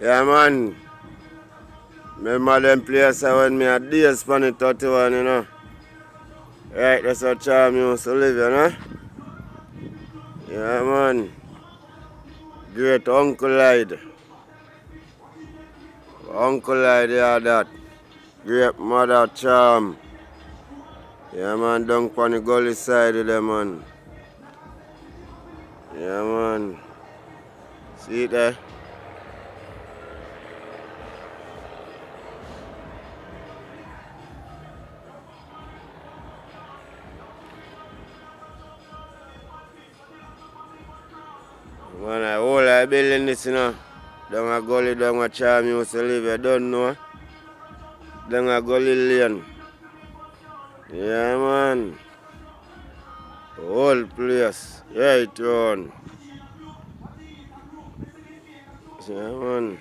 Yeah, man. Remember them players when me had days for the 31, you know. Right, that's how Charm used to live, you know. Yeah, man. Great Uncle Lyde. Uncle Lyde, yeah, that. Great Mother Charm. Yeah, man, down on the gully side of them, man. Yeah, man. See it there? Man, I whole I building this, you know. Down a gully, down a Charm used to live, you don't know. Down a gully lane. Yeah, man. Whole place. Right on. Yeah, man.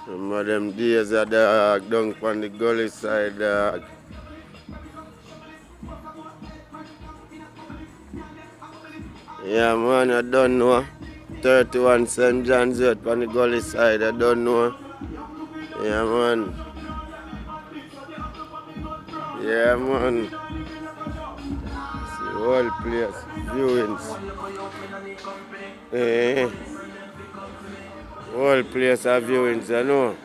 Remember them days of dog down on the gully side, dog. Yeah, man, I don't know. 31 St. John's Road on the gully side, I don't know. Yeah, man. Yeah, man. See the whole place. Viewings. Eh. Whole place of viewings, I know.